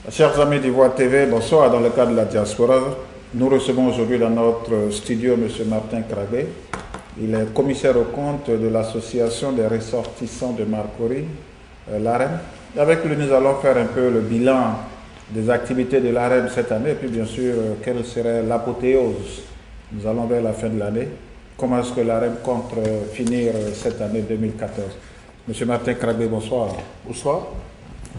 Chers amis d'Ivoire TV, bonsoir. Dans le cadre de la diaspora, nous recevons aujourd'hui dans notre studio M. Martin Krabé. Il est commissaire aux comptes de l'association des ressortissants de Marcory, l'AREM. Avec lui, nous allons faire un peu le bilan des activités de l'AREM cette année et puis bien sûr, quelle serait l'apothéose. Nous allons vers la fin de l'année. Comment est-ce que l'AREM compte finir cette année 2014? M. Martin Krabé, bonsoir. Bonsoir.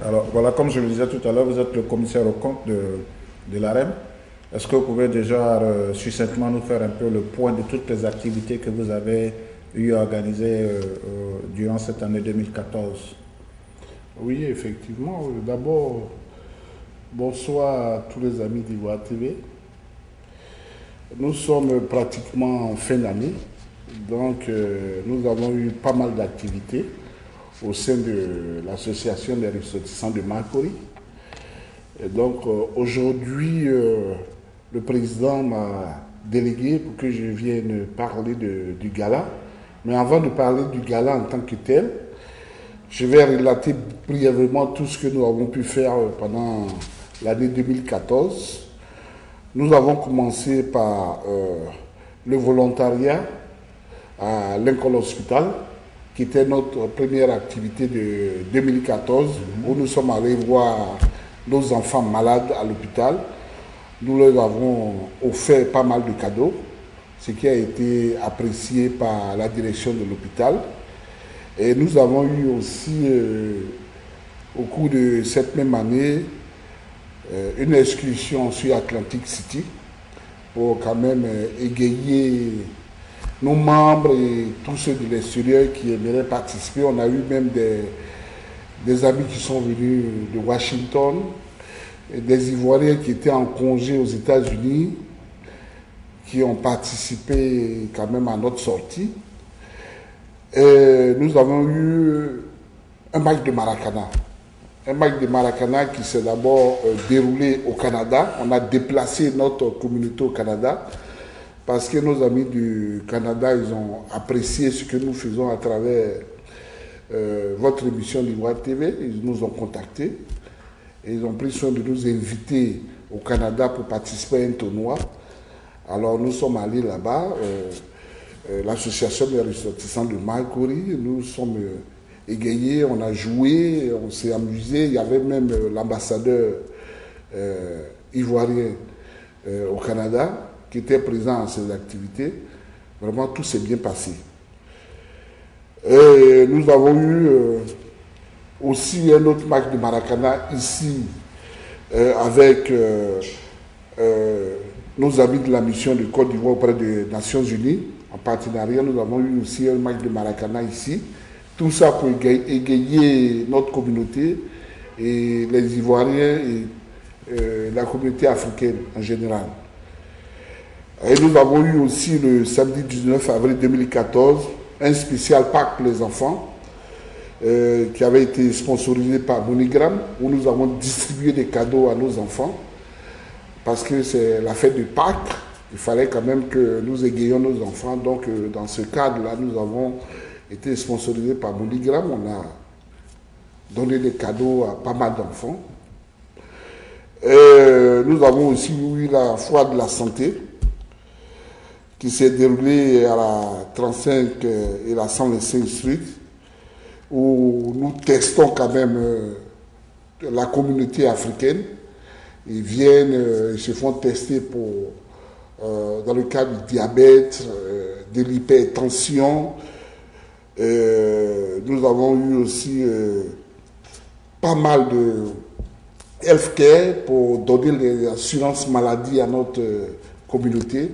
Alors voilà, comme je le disais tout à l'heure, vous êtes le commissaire aux comptes de l'AREM. Est-ce que vous pouvez déjà succinctement nous faire un peu le point de toutes les activités que vous avez eu à organiser durant cette année 2014? Oui, effectivement. D'abord, bonsoir à tous les amis d'Ivoire TV. Nous sommes pratiquement en fin d'année, donc nous avons eu pas mal d'activités au sein de l'association des ressortissants de Marcory. Et donc aujourd'hui, le président m'a délégué pour que je vienne parler du gala. Mais avant de parler du gala en tant que tel, je vais relater brièvement tout ce que nous avons pu faire pendant l'année 2014. Nous avons commencé par le volontariat à Lincoln Hospital, qui était notre première activité de 2014, où nous sommes allés voir nos enfants malades à l'hôpital. Nous leur avons offert pas mal de cadeaux, ce qui a été apprécié par la direction de l'hôpital. Et nous avons eu aussi, au cours de cette même année, une excursion sur Atlantic City pour quand même égayer nos membres et tous ceux de l'extérieur qui aimeraient participer. On a eu même des amis qui sont venus de Washington, et des Ivoiriens qui étaient en congé aux États-Unis, qui ont participé quand même à notre sortie. Et nous avons eu un match de Maracana. Un match de Maracana qui s'est d'abord déroulé au Canada. On a déplacé notre communauté au Canada parce que nos amis du Canada, ils ont apprécié ce que nous faisons à travers votre émission d'Ivoire TV. Ils nous ont contactés et ils ont pris soin de nous inviter au Canada pour participer à un tournoi. Alors nous sommes allés là-bas, l'association des ressortissants de Marcory, nous sommes égayés, on a joué, on s'est amusé. Il y avait même l'ambassadeur ivoirien au Canada qui était présent à ces activités. Vraiment, tout s'est bien passé. Et nous avons eu aussi un autre match de Maracana ici avec nos amis de la mission de Côte d'Ivoire auprès des Nations Unies. En partenariat, nous avons eu aussi un match de Maracana ici. Tout ça pour égayer notre communauté et les Ivoiriens et la communauté africaine en général. Et nous avons eu aussi le samedi 19 avril 2014 un spécial Pâques pour les enfants qui avait été sponsorisé par MoneyGram, où nous avons distribué des cadeaux à nos enfants parce que c'est la fête de Pâques. Il fallait quand même que nous égayions nos enfants. Donc dans ce cadre-là, nous avons été sponsorisés par MoneyGram. On a donné des cadeaux à pas mal d'enfants. Nous avons aussi eu la foire de la santé qui s'est déroulée à la 35 et la 125 Street, où nous testons quand même la communauté africaine. Ils viennent, ils se font tester dans le cas du diabète, de l'hypertension. Nous avons eu aussi pas mal de healthcare pour donner les assurances maladie à notre communauté.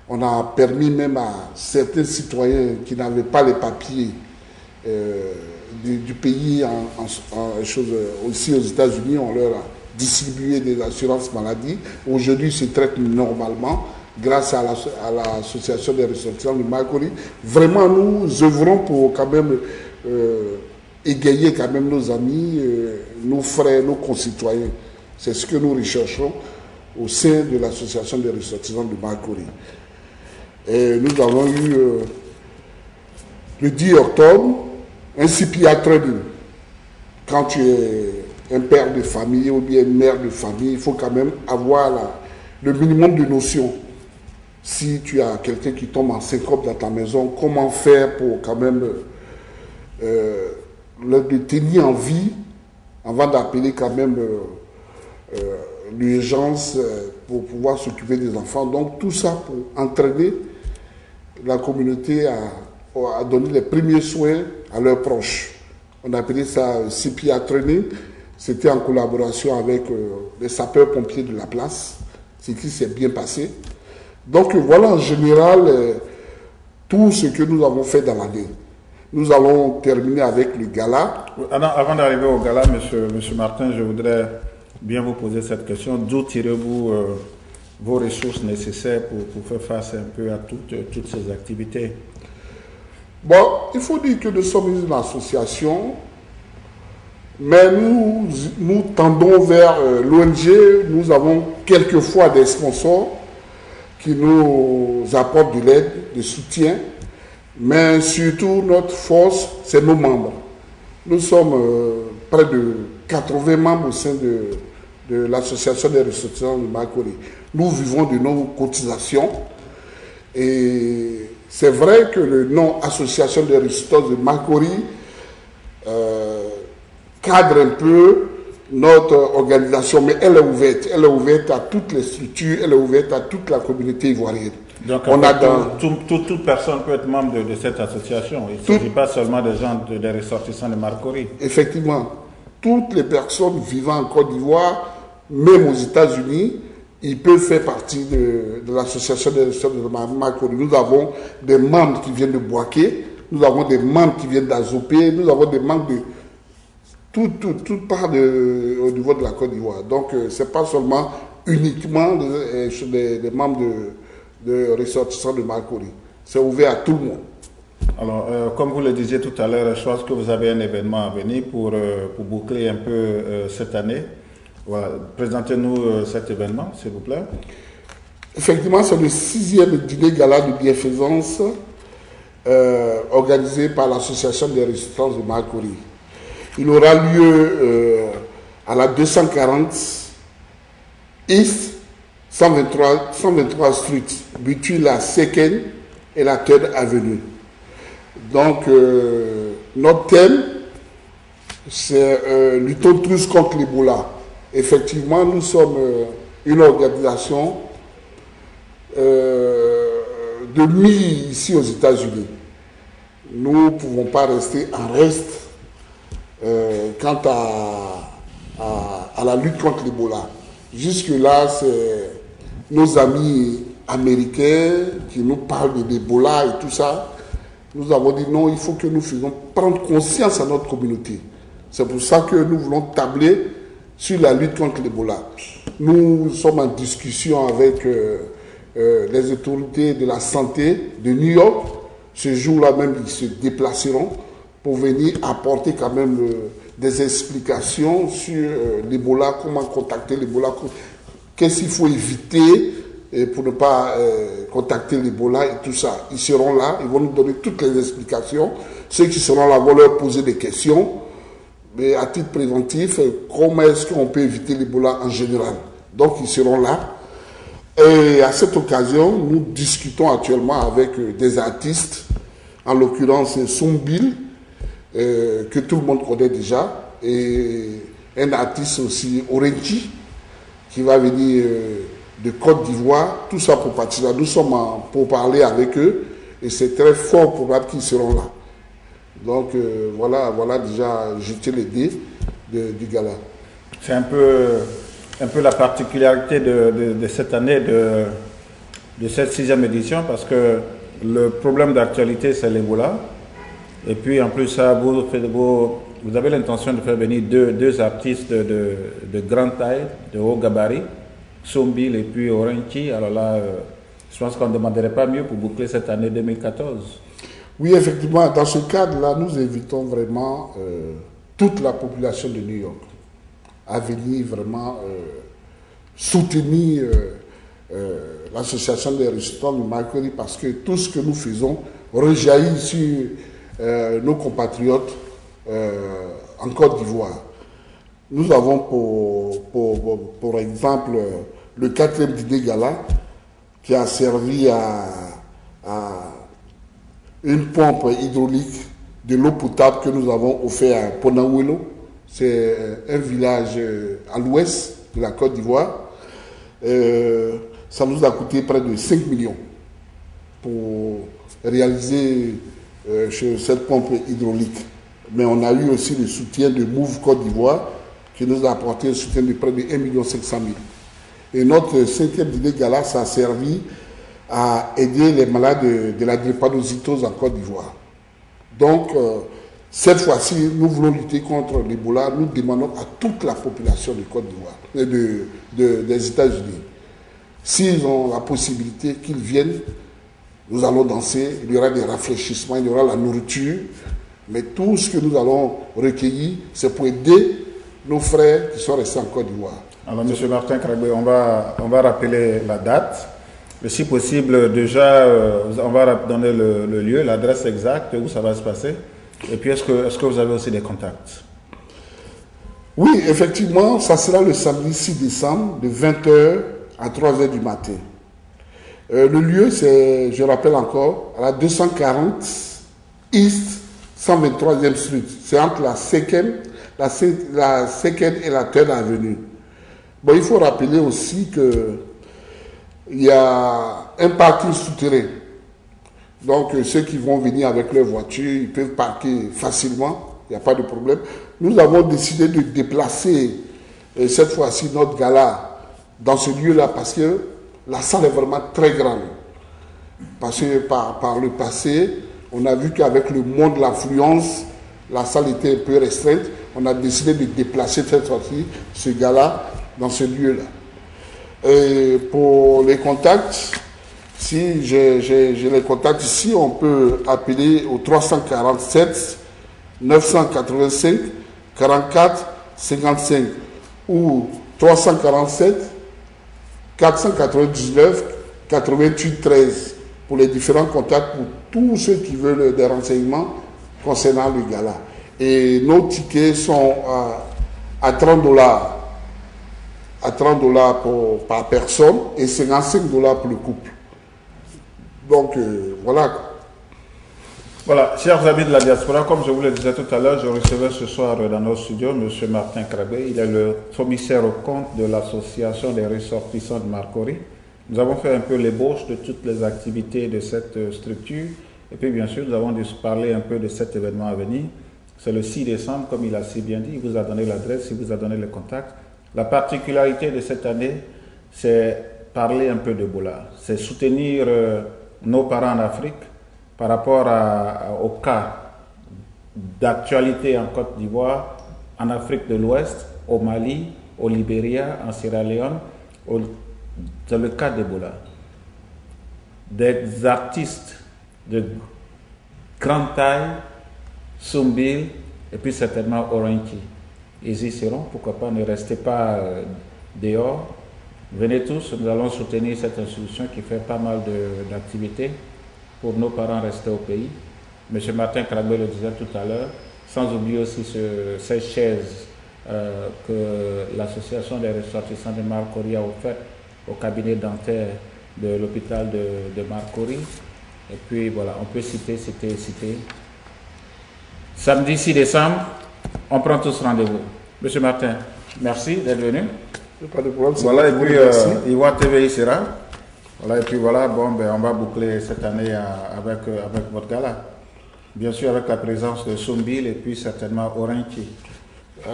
On a permis même à certains citoyens qui n'avaient pas les papiers du pays aussi aux États-Unis, on leur a distribué des assurances maladie. Aujourd'hui, ils se traitent normalement grâce à l'association des ressortissants de Marcory. Vraiment, nous œuvrons pour quand même égayer quand même nos amis, nos frères, nos concitoyens. C'est ce que nous recherchons au sein de l'association des ressortissants de Marcory. Et nous avons eu le 10 octobre un CPI training. Quand tu es un père de famille ou bien une mère de famille, il faut quand même avoir le minimum de notions. Si tu as quelqu'un qui tombe en syncope dans ta maison, comment faire pour quand même le tenir en vie avant d'appeler quand même l'urgence pour pouvoir s'occuper des enfants. Donc tout ça pour entraîner la communauté à donner les premiers soins à leurs proches. On appelait ça CPR Training. C'était en collaboration avec les sapeurs-pompiers de la place, ce qui s'est bien passé. Donc voilà en général tout ce que nous avons fait dans l'année. Nous allons terminer avec le gala. Avant d'arriver au gala, monsieur Martin, je voudrais bien vous poser cette question. D'où tirez-vous vos ressources nécessaires pour faire face un peu à toutes ces activités? Bon, il faut dire que nous sommes une association, mais nous tendons vers l'ONG. Nous avons quelquefois des sponsors qui nous apportent de l'aide, de soutien, mais surtout notre force, c'est nos membres. Nous sommes près de 80 membres au sein de l'association des ressortissants de Makori. Nous vivons de nos cotisations et c'est vrai que le nom Association des ressortissants de Makori cadre un peu notre organisation, mais elle est ouverte. Elle est ouverte à toutes les structures, elle est ouverte à toute la communauté ivoirienne. Donc, toute personne peut être membre de cette association. Il ne s'agit pas seulement des gens, des ressortissants de Makori. Effectivement. Toutes les personnes vivant en Côte d'Ivoire, même aux États-Unis, ils peuvent faire partie de l'association des ressortissants de Makori. Nous avons des membres qui viennent de Boaké, nous avons des membres qui viennent d'Azopé, nous avons des membres de toute part au niveau de la Côte d'Ivoire. Donc, ce n'est pas seulement uniquement des membres de ressortissants de Makori. C'est ouvert à tout le monde. Alors, comme vous le disiez tout à l'heure, je pense que vous avez un événement à venir pour boucler un peu cette année. Voilà. Présentez-nous cet événement, s'il vous plaît. Effectivement, c'est le 6e dîner gala de bienfaisance organisé par l'association des ressortissants de Makori. Il aura lieu à la 240 East 123 Street, between la 2nd et la 3rd Avenue. Donc, notre thème, c'est luttons tous contre l'Ebola. Effectivement, nous sommes une organisation de nuit ici aux États-Unis. Nous ne pouvons pas rester en reste quant à la lutte contre l'Ebola. Jusque-là, c'est nos amis américains qui nous parlent de l'Ebola et tout ça. Nous avons dit non, il faut que nous fassions prendre conscience à notre communauté. C'est pour ça que nous voulons tabler sur la lutte contre l'Ebola. Nous sommes en discussion avec les autorités de la santé de New York. Ce jour-là même, ils se déplaceront pour venir apporter quand même des explications sur l'Ebola, comment contacter l'Ebola, qu'est-ce qu'il faut éviter pour ne pas contacter l'Ebola et tout ça. Ils seront là, ils vont nous donner toutes les explications. Ceux qui seront là vont leur poser des questions, mais à titre préventif, comment est-ce qu'on peut éviter l'Ebola en général. Donc ils seront là. Et à cette occasion, nous discutons actuellement avec des artistes, en l'occurrence Sombil, que tout le monde connaît déjà, et un artiste aussi, Orenchi, qui va venir de Côte d'Ivoire, tout ça pour partir là. Nous sommes pour parler avec eux, et c'est très fort probable qu'ils seront là. Donc voilà déjà jeter les dés du gala. C'est un peu la particularité de cette année, de cette 6e édition, parce que le problème d'actualité, c'est l'Ebola. Et puis en plus, ça, vous avez l'intention de faire venir deux artistes de grande taille, de haut gabarit, Sombil et puis Orenchi. Alors là, je pense qu'on ne demanderait pas mieux pour boucler cette année 2014. Oui, effectivement, dans ce cadre-là, nous invitons vraiment toute la population de New York à venir vraiment soutenir l'association des ressortissants de Makori, parce que tout ce que nous faisons rejaillit sur nos compatriotes en Côte d'Ivoire. Nous avons pour exemple le 4e dîner gala qui a servi à une pompe hydraulique de l'eau potable que nous avons offert à Ponawelo. C'est un village à l'ouest de la Côte d'Ivoire. Ça nous a coûté près de 5 millions pour réaliser cette pompe hydraulique. Mais on a eu aussi le soutien de Move Côte d'Ivoire qui nous a apporté un soutien de près de 1 500 000. Et notre 5e dîner gala, ça a servi à aider les malades de la drépanocytose en Côte d'Ivoire. Donc, cette fois-ci, nous voulons lutter contre l'Ebola. Nous demandons à toute la population de Côte d'Ivoire et des États-Unis, s'ils ont la possibilité, qu'ils viennent. Nous allons danser, il y aura des rafraîchissements, il y aura la nourriture. Mais tout ce que nous allons recueillir, c'est pour aider nos frères qui sont restés en Côte d'Ivoire. Alors, M. Martin Kragbé, on va rappeler la date. Mais si possible, déjà, on va donner le lieu, l'adresse exacte, où ça va se passer. Et puis, est-ce que vous avez aussi des contacts? Oui, effectivement, ça sera le samedi 6 décembre, de 20h à 3h du matin. Le lieu, c'est, je rappelle encore, à la 240 East 123e Street. C'est entre la 2nd et la 3rd Avenue. Bon, il faut rappeler aussi que il y a un parking souterrain. Donc, ceux qui vont venir avec leur voiture, ils peuvent parquer facilement. Il n'y a pas de problème. Nous avons décidé de déplacer cette fois-ci notre gala dans ce lieu-là parce que la salle est vraiment très grande. Parce que par le passé, on a vu qu'avec le monde de l'affluence, la salle était un peu restreinte. On a décidé de déplacer cette fois-ci ce gala dans ce lieu-là. Et pour les contacts, si j'ai les contacts ici, on peut appeler au 347 985 44 55 ou 347 499 88 13 pour les différents contacts pour tous ceux qui veulent des renseignements concernant le gala. Et nos tickets sont à 30 $. À 30 $ par personne et 55 $ pour le couple. Donc, voilà. Voilà, chers amis de la diaspora, comme je vous le disais tout à l'heure, je recevais ce soir dans nos studios M. Martin Kragbé. Il est le commissaire aux comptes de l'association des ressortissants de Marcory. Nous avons fait un peu l'ébauche de toutes les activités de cette structure. Et puis, bien sûr, nous avons dû parler un peu de cet événement à venir. C'est le 6 décembre, comme il a si bien dit. Il vous a donné l'adresse, il vous a donné le contact. La particularité de cette année, c'est parler un peu d'Ebola. C'est soutenir nos parents en Afrique par rapport au cas d'actualité en Côte d'Ivoire, en Afrique de l'Ouest, au Mali, au Libéria, en Sierra Leone, dans le cas d'Ebola. Des artistes de grande taille, Soumbil et puis certainement Oranki. Ils y seront, pourquoi pas, ne restez pas dehors. Venez tous, nous allons soutenir cette institution qui fait pas mal d'activités pour nos parents restés au pays. M. Martin Kragbé le disait tout à l'heure, sans oublier aussi ces chaises que l'association des ressortissants de Marcory a offertes au cabinet dentaire de l'hôpital de Marcory. Et puis voilà, on peut citer. Samedi 6 décembre, on prend tous rendez-vous. Monsieur Martin, merci d'être venu. Pas de problème. Voilà, et puis Ivoire TV y sera. Voilà, et puis voilà, bon, ben, on va boucler cette année avec votre gala. Bien sûr, avec la présence de Soumbil et puis certainement Oranki.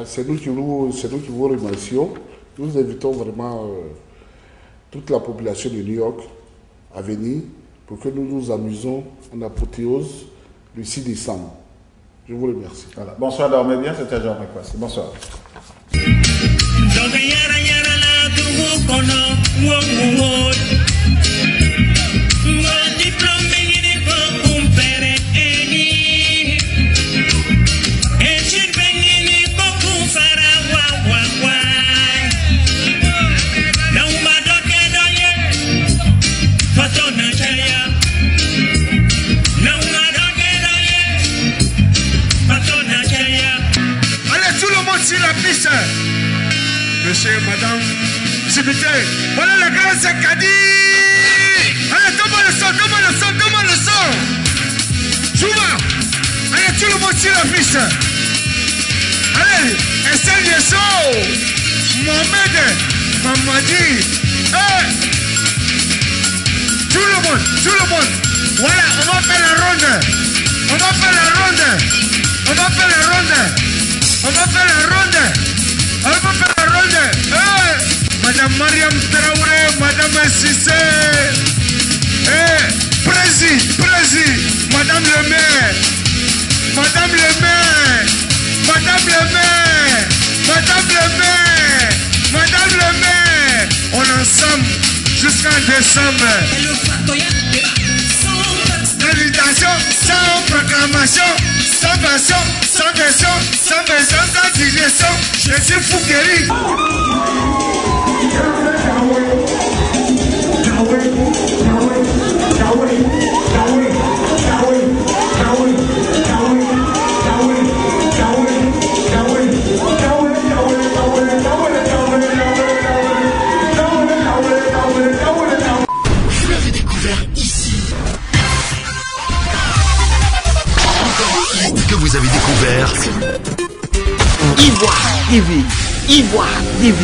C'est nous qui vous remercions. Nous invitons vraiment toute la population de New York à venir pour que nous nous amusons en apothéose le 6 décembre. Je vous remercie. Voilà. Bonsoir, dormez bien, c'était Jean-Marc Passy. Bonsoir. Allez, tout le monde sur la piste. monsieur, madame, s'imiter. Voilà la grâce Kadi. Allez, donne-moi le son, donne-moi le son, donne-moi le son. Jouma. Allez, tout le monde sur la piste. Allez, essaye le son. Mohamed, Mamadi. Hey. Tout le monde. Voilà, on va faire la ronde. On va faire la ronde. On va faire la ronde. On va faire la ronde. On va faire la ronde. Hey. Madame Mariam Traoré, Madame Sissé. Hey. Prési. Madame le maire. Madame le maire. Madame le maire. Madame le maire. Madame le maire. On est ensemble jusqu'en décembre. Invitation, sans proclamation, sans version, sans digression. Je suis fou guéri. Que vous avez découvert Ivoire TV.